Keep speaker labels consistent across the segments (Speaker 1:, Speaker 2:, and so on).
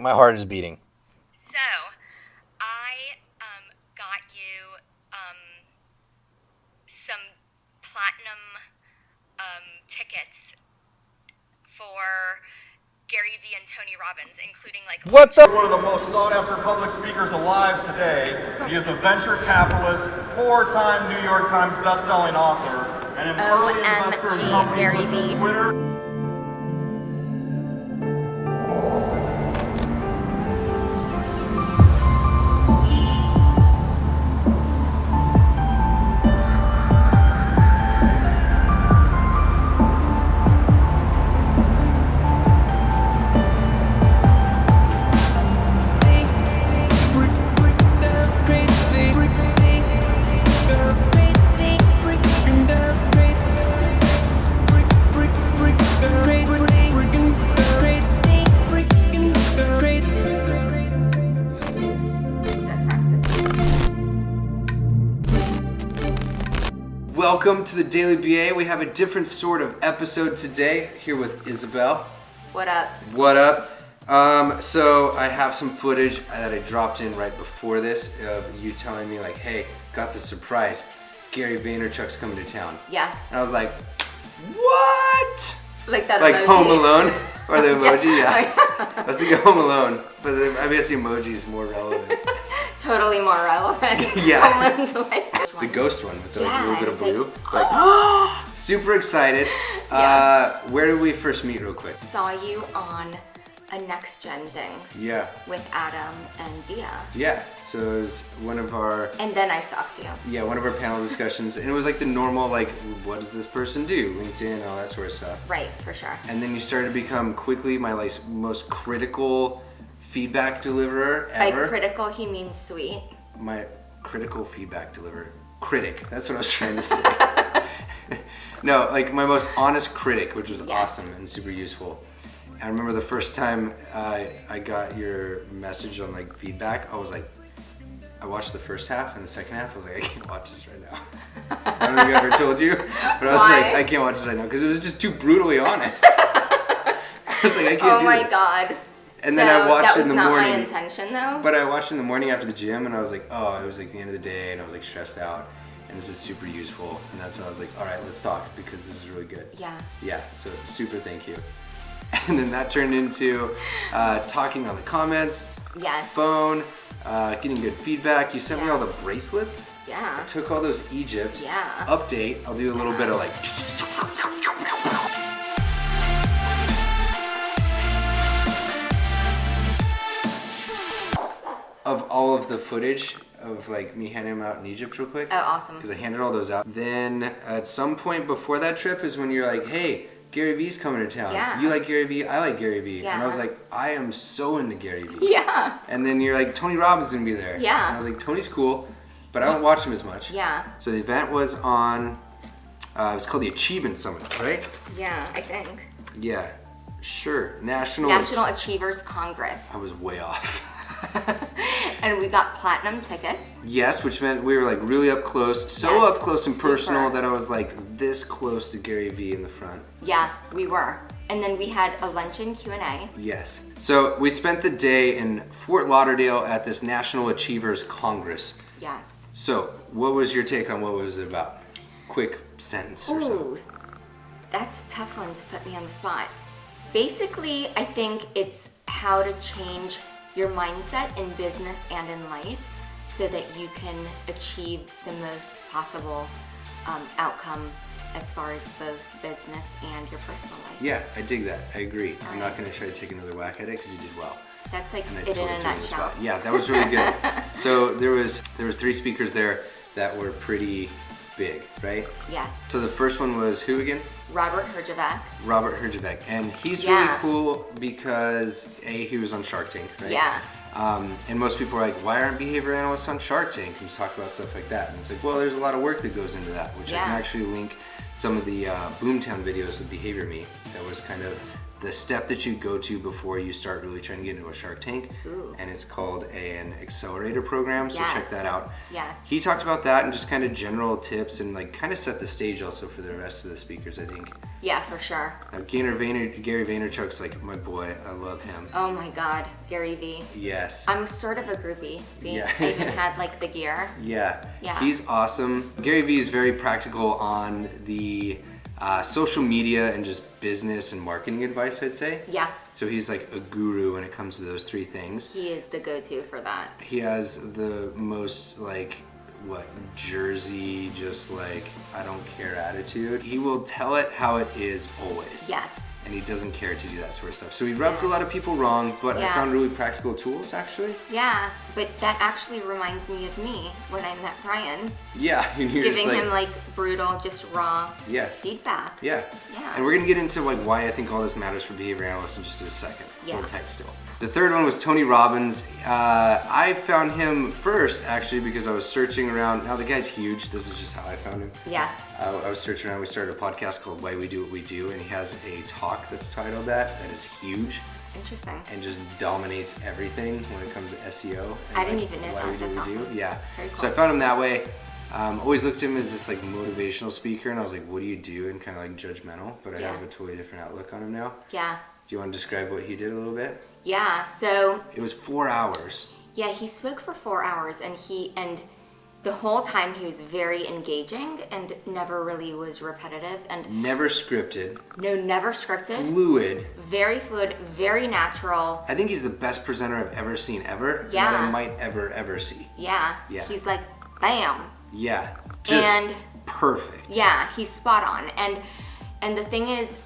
Speaker 1: My heart is beating.
Speaker 2: So, I got you some platinum tickets for Gary Vee and Tony Robbins, including like
Speaker 1: What the?
Speaker 3: One of the most sought-after public speakers alive today. He is a venture capitalist, 4-time New York Times best-selling author, and an early investor in companies
Speaker 2: Gary
Speaker 3: such as
Speaker 2: Vee.
Speaker 3: Twitter.
Speaker 1: Welcome to the Daily BA. We have a different sort of episode today here with Isabel.
Speaker 2: What up?
Speaker 1: What up? So I have some footage that I dropped in right before this of you telling me like, hey, got the surprise. Gary Vaynerchuk's coming to town.
Speaker 2: Yes.
Speaker 1: And I was like, what?
Speaker 2: Like that
Speaker 1: Like
Speaker 2: emoji.
Speaker 1: Home Alone? Or the emoji? Yeah.
Speaker 2: Oh,
Speaker 1: I was thinking Home Alone, but I guess the emoji is more relevant.
Speaker 2: Totally more relevant.
Speaker 1: Yeah.
Speaker 2: Like,
Speaker 1: The ghost one with the
Speaker 2: Yeah,
Speaker 1: little bit of
Speaker 2: it's like,
Speaker 1: blue. Like, super excited.
Speaker 2: Yeah.
Speaker 1: Where did we first meet real quick?
Speaker 2: saw you on a next gen thing
Speaker 1: Yeah.
Speaker 2: with Adam and Dia.
Speaker 1: Yeah. So it was one of our
Speaker 2: And then I stalked you.
Speaker 1: panel discussions, and it was like the normal like, what does this person do? LinkedIn, all that sort of stuff.
Speaker 2: Right, for sure.
Speaker 1: And then you started to become quickly my like most critical feedback deliverer ever.
Speaker 2: By critical, he means sweet.
Speaker 1: My critical feedback deliverer. Critic. That's what I was trying to say. No, like my most honest critic, which was
Speaker 2: Yes.
Speaker 1: awesome and super useful. I remember the first time I got your message on like feedback, I was like, I watched the first half and the second half, I was like, I can't watch this right now. I don't think I ever told you, but I was
Speaker 2: Why?
Speaker 1: like, I can't watch this right now because it was just too brutally honest. I was like, I can't do this.
Speaker 2: Oh my god.
Speaker 1: And then I watched it in the
Speaker 2: that was
Speaker 1: morning.
Speaker 2: not my intention though.
Speaker 1: But I watched in the morning after the gym, and I was like, oh, it was like the end of the day, and I was like stressed out, and this is super useful. And that's when I was like, all right, let's talk because this is really good.
Speaker 2: Yeah.
Speaker 1: Yeah, so super thank you. And then that turned into talking on the comments,
Speaker 2: Yes.
Speaker 1: phone, getting good feedback. You sent me
Speaker 2: Yeah.
Speaker 1: all the bracelets.
Speaker 2: Yeah.
Speaker 1: I took all those Egypt.
Speaker 2: Yeah.
Speaker 1: Update. I'll do a little bit of like. Of all of the footage of like me handing them out in Egypt real quick.
Speaker 2: Oh, awesome.
Speaker 1: Because I handed all those out. Then at some point before that trip is when you're like, hey, Gary Vee's coming to town.
Speaker 2: Yeah.
Speaker 1: You like Gary Vee, I like Gary Vee.
Speaker 2: Yeah.
Speaker 1: And I was like, I am so into Gary Vee.
Speaker 2: Yeah.
Speaker 1: And then you're like, Tony Robbins is gonna be there.
Speaker 2: Yeah.
Speaker 1: And I was like, Tony's cool, but I don't watch him as much.
Speaker 2: Yeah.
Speaker 1: So the event was on, it was called the Achievement Summit, right?
Speaker 2: Yeah, I think.
Speaker 1: Yeah, sure. National
Speaker 2: Achievers Congress.
Speaker 1: I was way off.
Speaker 2: And we got platinum tickets.
Speaker 1: Yes, which meant we were like really up close, so
Speaker 2: Yes,
Speaker 1: up close and personal
Speaker 2: super.
Speaker 1: that I was like this close to Gary Vee in the front.
Speaker 2: Yeah, we were. And then we had a luncheon Q&A.
Speaker 1: Yes. So we spent the day in Fort Lauderdale at this National Achievers Congress.
Speaker 2: Yes.
Speaker 1: So what was your take on what was it about? Quick sentence or so.
Speaker 2: Ooh, that's a tough one to put me on the spot. Basically, I think it's how to change your mindset in business and in life so that you can achieve the most possible outcome as far as both business and your personal life.
Speaker 1: Yeah, I dig that. I agree. I'm
Speaker 2: Right.
Speaker 1: not going to try to take another whack at it because you did well.
Speaker 2: That's like
Speaker 1: And I
Speaker 2: it in
Speaker 1: totally
Speaker 2: a
Speaker 1: threw you on the
Speaker 2: nutshell.
Speaker 1: spot. Yeah, that was really good. So there was 3 speakers there that were pretty big, right?
Speaker 2: Yes.
Speaker 1: So the first one was who again?
Speaker 2: Robert Herjavec.
Speaker 1: Robert Herjavec, and he's
Speaker 2: Yeah.
Speaker 1: really cool because he was on Shark Tank, right?
Speaker 2: Yeah.
Speaker 1: And most people are like, why aren't behavior analysts on Shark Tank? And he's talk about stuff like that. And it's like, well, there's a lot of work that goes into that, which I can
Speaker 2: Yeah.
Speaker 1: actually link some of the Boomtown videos with Behavior Me. That was kind of the step that you go to before you start really trying to get into a Shark Tank.
Speaker 2: Ooh.
Speaker 1: And it's called an accelerator program, so check
Speaker 2: Yes.
Speaker 1: that out.
Speaker 2: Yes.
Speaker 1: He talked about that and just kind of general tips and like kind of set the stage also for the rest of the speakers, I think.
Speaker 2: Yeah, for sure.
Speaker 1: Now, Gary Vaynerchuk's like my boy. I love him.
Speaker 2: Oh my God, Gary V.
Speaker 1: Yes.
Speaker 2: I'm sort of a groupie. See,
Speaker 1: Yeah.
Speaker 2: I even had like the gear.
Speaker 1: Yeah.
Speaker 2: Yeah.
Speaker 1: He's awesome. Gary Vee is very practical on the social media and just business and marketing advice, I'd say.
Speaker 2: Yeah,
Speaker 1: So he's like a guru when it comes to those three things.
Speaker 2: he is the go-to for that.
Speaker 1: He has the most like Jersey, just like I don't care attitude. He will tell it how it is always.
Speaker 2: Yes.
Speaker 1: And he doesn't care to do that sort of stuff. So he rubs a lot of people wrong, but I
Speaker 2: Yeah.
Speaker 1: found really practical tools actually.
Speaker 2: Yeah, but that actually reminds me of me when I met Brian,
Speaker 1: Yeah, and you're
Speaker 2: giving
Speaker 1: just
Speaker 2: him like brutal, just raw
Speaker 1: yeah.
Speaker 2: feedback.
Speaker 1: Yeah.
Speaker 2: Yeah.
Speaker 1: And we're gonna get into like why I think all this matters for behavior analysts in just a second.
Speaker 2: Yeah.
Speaker 1: Hold tight still. The third one was Tony Robbins. I found him first actually because I was searching around. Now the guy's huge. This is just how I found him.
Speaker 2: Yeah.
Speaker 1: I was searching around. We started a podcast called Why We Do What We Do, and he has a talk that's titled that is huge
Speaker 2: Interesting.
Speaker 1: and just dominates everything when it comes to SEO. And
Speaker 2: I didn't
Speaker 1: like,
Speaker 2: even know
Speaker 1: why
Speaker 2: that.
Speaker 1: we do
Speaker 2: That's
Speaker 1: what we do.
Speaker 2: awesome.
Speaker 1: Yeah.
Speaker 2: Very
Speaker 1: So I
Speaker 2: cool.
Speaker 1: found him that way. Always looked at him as this like motivational speaker, and I was like, "What do you do?" And kind of like judgmental. But I
Speaker 2: Yeah.
Speaker 1: have a totally different outlook on him now.
Speaker 2: Yeah.
Speaker 1: Do you want to describe what he did a little bit?
Speaker 2: Yeah. So
Speaker 1: It was 4 hours.
Speaker 2: yeah, he spoke for 4 hours, and the whole time he was very engaging and never really was repetitive and
Speaker 1: Never scripted.
Speaker 2: never scripted.
Speaker 1: Fluid.
Speaker 2: Very fluid, very natural.
Speaker 1: I think he's the best presenter I've ever seen ever.
Speaker 2: Yeah.
Speaker 1: That I might ever see.
Speaker 2: Yeah.
Speaker 1: Yeah.
Speaker 2: He's like, bam.
Speaker 1: Yeah. Just
Speaker 2: And
Speaker 1: perfect.
Speaker 2: yeah, he's spot on. And the thing is,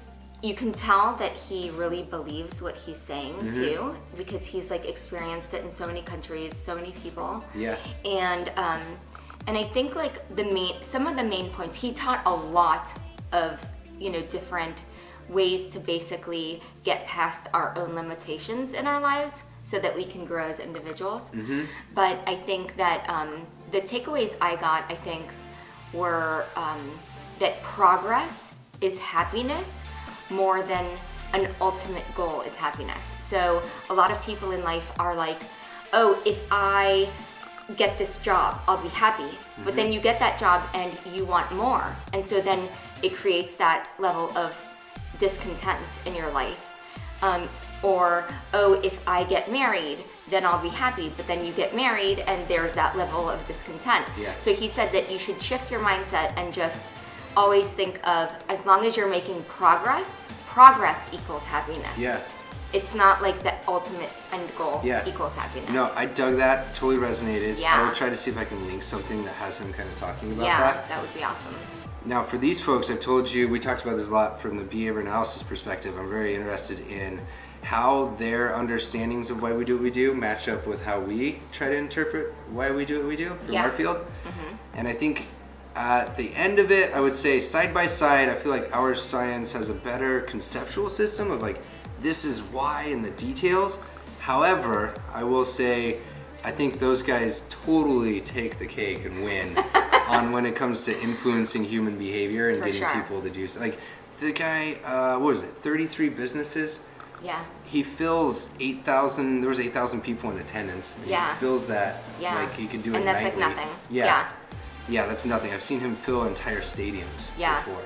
Speaker 2: you can tell that he really believes what he's saying
Speaker 1: Mm-hmm.
Speaker 2: too, because he's like experienced it in so many countries, so many people.
Speaker 1: Yeah.
Speaker 2: And I think like some of the main points, he taught a lot of, different ways to basically get past our own limitations in our lives so that we can grow as individuals.
Speaker 1: Mm-hmm.
Speaker 2: But I think that the takeaways I got, I think, were that progress is happiness more than an ultimate goal is happiness. So a lot of people in life are like, oh, if I get this job, I'll be happy. But then you get that job and you want more. And so then it creates that level of discontent in your life. Or, oh, if I get married, then I'll be happy. But then you get married and there's that level of discontent.
Speaker 1: Yeah.
Speaker 2: So he said that you should shift your mindset and just always think of, as long as you're making progress equals happiness.
Speaker 1: Yeah.
Speaker 2: It's not like the ultimate end goal
Speaker 1: Yeah.
Speaker 2: equals happiness.
Speaker 1: No, I dug that. Totally resonated.
Speaker 2: Yeah.
Speaker 1: I will try to see if I can link something that has him kind of talking about
Speaker 2: Yeah,
Speaker 1: that.
Speaker 2: that would be awesome.
Speaker 1: Now, for these folks, I've told you, we talked about this a lot from the behavior analysis perspective. I'm very interested in how their understandings of why we do what we do match up with how we try to interpret why we do what we do from
Speaker 2: Yeah.
Speaker 1: our field. And I think at the end of it, I would say side by side, I feel like our science has a better conceptual system of like, this is why in the details. However, I will say, I think those guys totally take the cake and win on when it comes to influencing human behavior and
Speaker 2: For
Speaker 1: getting
Speaker 2: sure.
Speaker 1: people to do like the guy, what was it, 33 businesses?
Speaker 2: Yeah.
Speaker 1: He fills 8,000, there was 8,000 people in attendance. And
Speaker 2: Yeah.
Speaker 1: He fills that
Speaker 2: Yeah.
Speaker 1: like he could do it
Speaker 2: And that's
Speaker 1: nightly.
Speaker 2: like nothing.
Speaker 1: Yeah.
Speaker 2: Yeah.
Speaker 1: Yeah, that's nothing. I've seen him fill entire stadiums
Speaker 2: Yeah.
Speaker 1: before.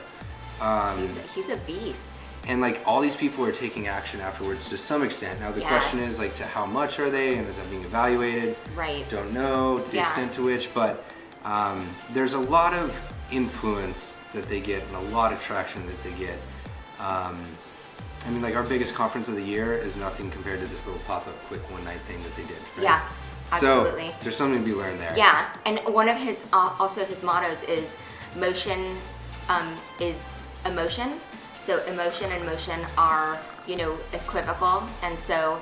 Speaker 2: He's a beast.
Speaker 1: And like all these people are taking action afterwards to some extent. Now the
Speaker 2: Yes.
Speaker 1: question is like to how much are they and is that being evaluated?
Speaker 2: Right.
Speaker 1: Don't know to the
Speaker 2: Yeah.
Speaker 1: extent to which, but there's a lot of influence that they get and a lot of traction that they get. I mean, like our biggest conference of the year is nothing compared to this little pop-up quick one-night thing that they did. Right?
Speaker 2: Yeah, absolutely.
Speaker 1: So there's something to be learned there.
Speaker 2: Yeah, and one of his also his mottos is motion is emotion. So emotion and motion are equivocal, and so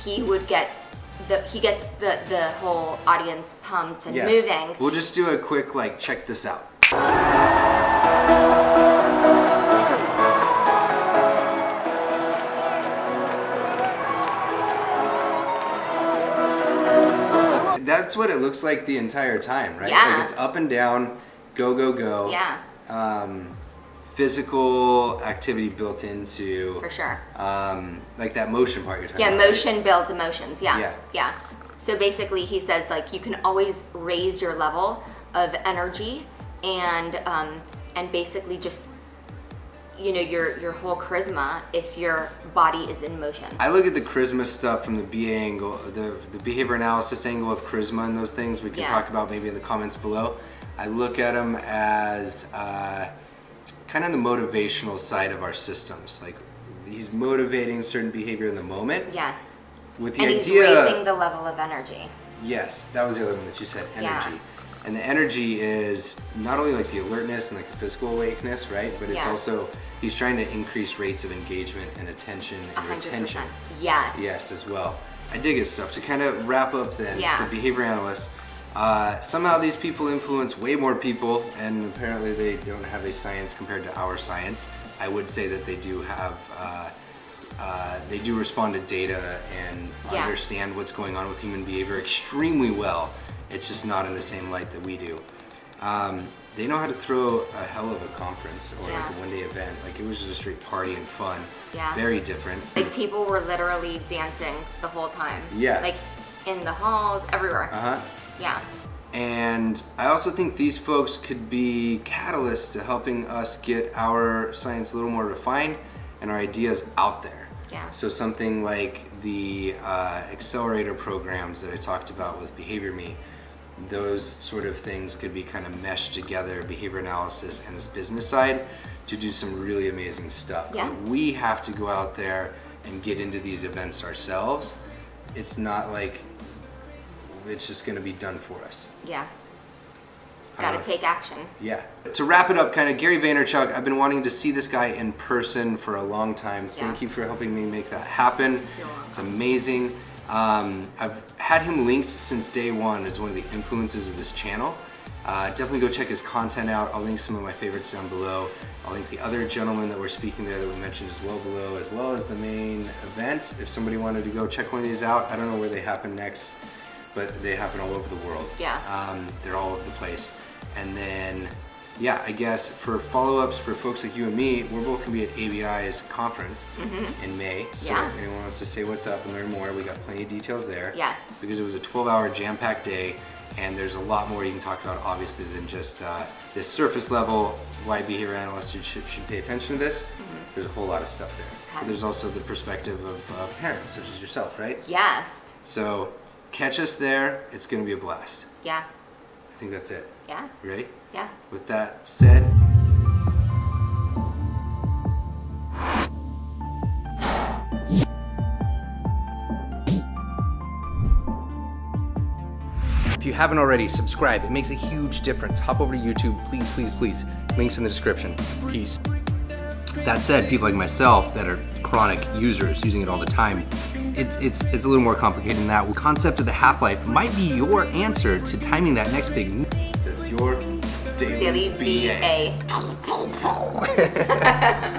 Speaker 2: he gets the whole audience pumped and
Speaker 1: Yeah.
Speaker 2: moving.
Speaker 1: We'll just do a quick like check this out. That's what it looks like the entire time, right?
Speaker 2: Yeah.
Speaker 1: Like it's up and down, go, go, go.
Speaker 2: Yeah,
Speaker 1: Physical activity built into
Speaker 2: for sure.
Speaker 1: like that motion part you're talking
Speaker 2: Yeah,
Speaker 1: about. right?
Speaker 2: motion builds emotions. Yeah.
Speaker 1: Yeah.
Speaker 2: Yeah. So basically he says like you can always raise your level of energy and basically just your whole charisma if your body is in motion.
Speaker 1: I look at the charisma stuff from the BA angle, the behavior analysis angle of charisma and those things we can talk about maybe in the comments below. I look at them as kind of the motivational side of our systems. Like he's motivating certain behavior in the moment.
Speaker 2: Yes.
Speaker 1: With the
Speaker 2: and
Speaker 1: idea,
Speaker 2: he's raising the level of energy.
Speaker 1: Yes, that was the other one that you said, energy.
Speaker 2: Yeah.
Speaker 1: And the energy is not only like the alertness and like the physical awakeness, right? But it's also, he's trying to increase rates of engagement and attention and
Speaker 2: 100%.
Speaker 1: retention.
Speaker 2: Yes.
Speaker 1: Yes, as well. I dig his stuff. To kind of wrap up then, for behavior analysts, somehow these people influence way more people, and apparently they don't have a science compared to our science. I would say that they do have, they do respond to data and understand what's going on with human behavior extremely well. It's just not in the same light that we do. They know how to throw a hell of a conference or like a one-day event. Like it was just a straight party and fun.
Speaker 2: Yeah.
Speaker 1: Very different.
Speaker 2: Like people were literally dancing the whole time.
Speaker 1: Yeah.
Speaker 2: Like in the halls, everywhere. Yeah.
Speaker 1: And I also think these folks could be catalysts to helping us get our science a little more refined and our ideas out there.
Speaker 2: Yeah.
Speaker 1: So something like the accelerator programs that I talked about with Behavior Me, those sort of things could be kind of meshed together, behavior analysis and this business side, to do some really amazing stuff.
Speaker 2: Yeah.
Speaker 1: But we have to go out there and get into these events ourselves. It's not like it's just going to be done for us.
Speaker 2: Yeah. Gotta take action.
Speaker 1: Yeah. To wrap it up, kind of Gary Vaynerchuk, I've been wanting to see this guy in person for a long time. Thank you for helping me make that happen. It's amazing. I've had him linked since day one as one of the influences of this channel. Definitely go check his content out. I'll link some of my favorites down below. I'll link the other gentlemen that were speaking there that we mentioned as well below, as well as the main event. If somebody wanted to go check one of these out, I don't know where they happen next, but they happen all over the world.
Speaker 2: Yeah.
Speaker 1: They're all over the place. And then, yeah, I guess for follow-ups for folks like you and me, we're both gonna be at ABI's conference in May. So if anyone wants to say what's up and learn more, we got plenty of details there.
Speaker 2: Yes.
Speaker 1: Because it was a 12-hour jam-packed day, and there's a lot more you can talk about, obviously, than just this surface level, why behavior analysts should pay attention to this. There's a whole lot of stuff there. But there's also the perspective of parents, such as yourself, right?
Speaker 2: Yes.
Speaker 1: So catch us there. It's gonna be a blast.
Speaker 2: Yeah.
Speaker 1: I think that's it.
Speaker 2: Yeah.
Speaker 1: You ready?
Speaker 2: Yeah.
Speaker 1: With that said, if you haven't already, subscribe. It makes a huge difference. Hop over to YouTube, please, please, please. Links in the description. Peace. That said, people like myself that are chronic users using it all the time, it's a little more complicated than that. The concept of the half-life might be your answer to timing that next big move. That's your daily BA.